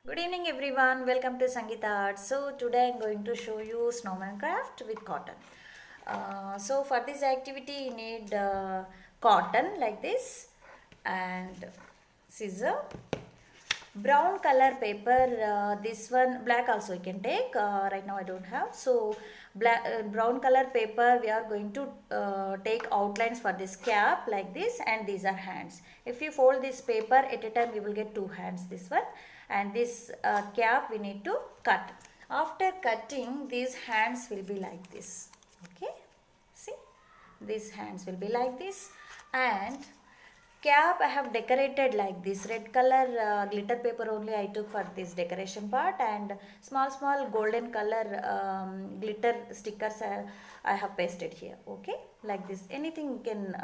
Good evening everyone, welcome to Sangeeta Art. So today I'm going to show you snowman craft with cotton. So for this activity you need cotton like this and scissor, brown color paper, this one black also you can take, right now I don't have. So brown color paper we are going to take outlines for this cap like this, and these are hands. If you fold this paper at a time you will get two hands, this one, and this cap we need to cut. After cutting, these hands will be like this. Okay, see, these hands will be like this, and cap I have decorated like this. Red color glitter paper only I took for this decoration part, and small golden color glitter stickers I have pasted here. Okay, like this. Anything you can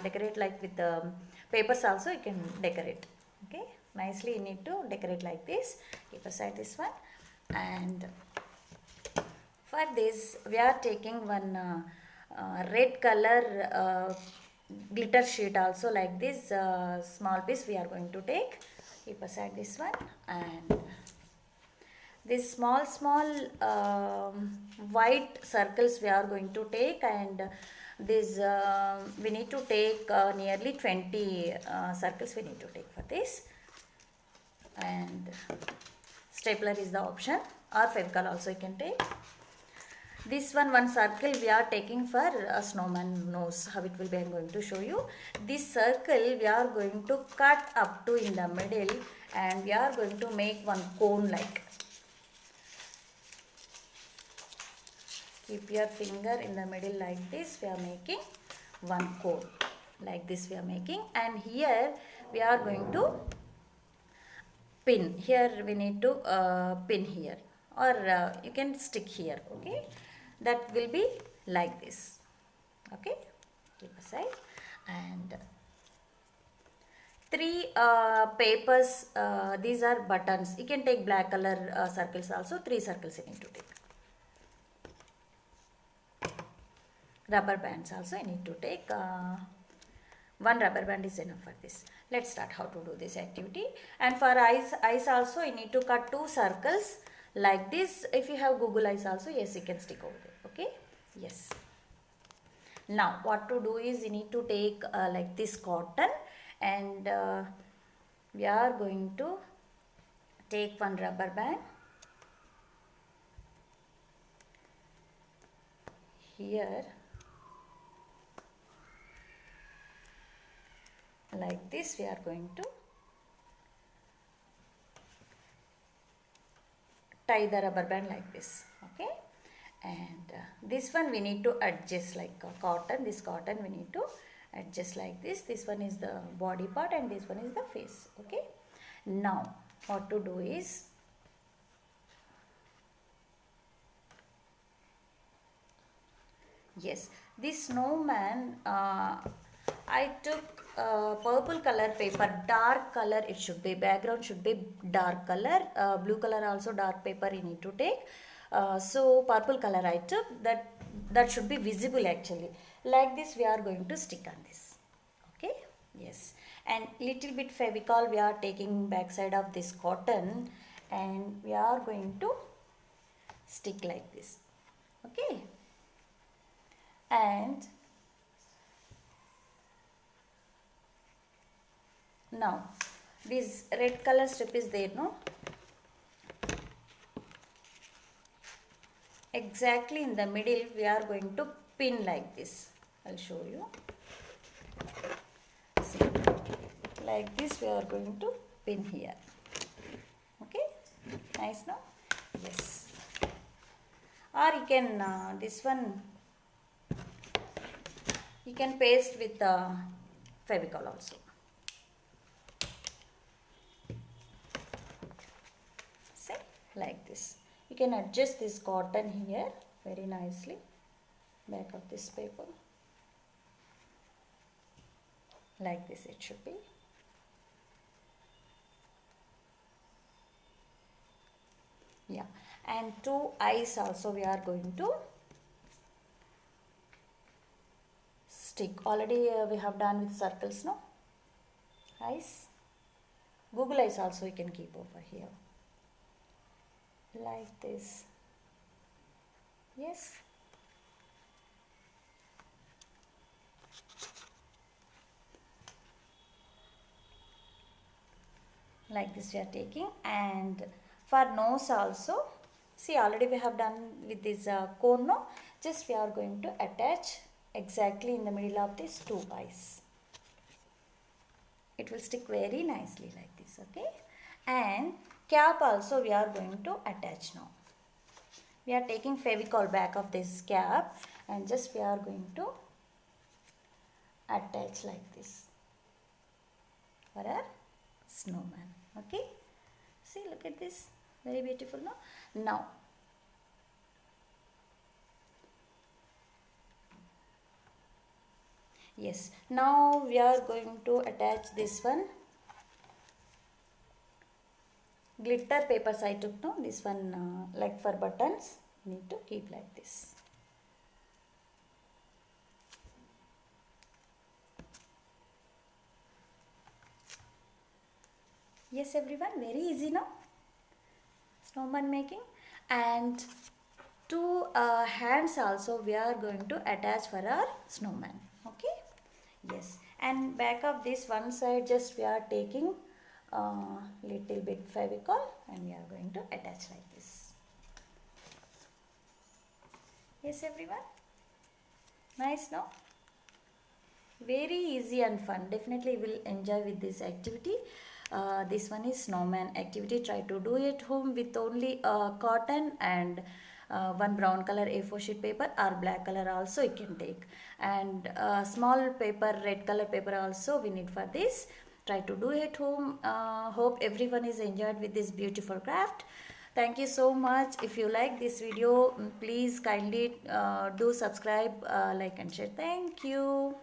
decorate, like with the papers also you can decorate. Okay, nicely you need to decorate like this. Keep aside this one, and for this we are taking one red color glitter sheet also like this, small piece we are going to take. Keep aside this one, and this small white circles we are going to take, and this we need to take nearly 20 circles we need to take for this. And stapler is the option, or Fevicol also you can take. This one circle we are taking for a snowman nose. How it will be, I am going to show you. This circle we are going to cut up to in the middle, and we are going to make one cone like. Keep your finger in the middle like this. We are making one cone like this we are making, and here we are going to pin. Here we need to pin here, or you can stick here. Okay, that will be like this. Okay, keep aside. And three papers, these are buttons. You can take black color circles also. Three circles you need to take. Rubber bands also you need to take. One rubber band is enough for this. Let's start how to do this activity. And for eyes also you need to cut two circles like this. If you have Google eyes also, yes, you can stick over there. Okay, yes. Now what to do is you need to take like this cotton, and we are going to take one rubber band here like this. We are going to tie the rubber band like this. Okay, and this one we need to adjust like cotton. This cotton we need to adjust like this. This one is the body part, and this one is the face. Okay, now what to do is, yes, this snowman I took purple color paper, dark color it should be, background should be dark color, blue color also dark paper you need to take. So purple color I took, that should be visible actually. Like this we are going to stick on this. Okay, yes, and little bit Fevicol we are taking backside of this cotton, and we are going to stick like this. Okay, and now this red color strip is there, no? Exactly in the middle we are going to pin like this. I'll show you. See, like this we are going to pin here. Okay, nice, no? Yes. Or you can this one you can paste with Fevicol also. See, like this. You can adjust this cotton here very nicely, back of this paper. Like this it should be. Yeah, and two eyes also we are going to stick. Already we have done with circles, no? Eyes. Google eyes also you can keep over here. like this. Yes, like this we are taking. And for nose also, see, already we have done with this cone, no? Just we are going to attach exactly in the middle of these two eyes. It will stick very nicely like this, okay? And cap also we are going to attach now. We are taking Fevicol back of this cap and just we are going to attach like this for our snowman, okay? See, look at this, very beautiful, no? Now yes, now we are going to attach this one glitter papers I took, no? This one like for buttons, need to keep like this. Yes everyone, very easy now, snowman making. And two hands also we are going to attach for our snowman, okay? Yes, and back of this one side just we are taking little bit Fevicol and we are going to attach like this. Yes everyone, nice no? Very easy and fun, definitely you will enjoy with this activity. This one is snowman activity. Try to do it home with only cotton and one brown color A4 sheet paper, or black color also you can take, and small paper, red color paper also we need for this. Try to do it home. Hope everyone is enjoyed with this beautiful craft. Thank you so much. If you like this video, please kindly do subscribe, like and share. Thank you.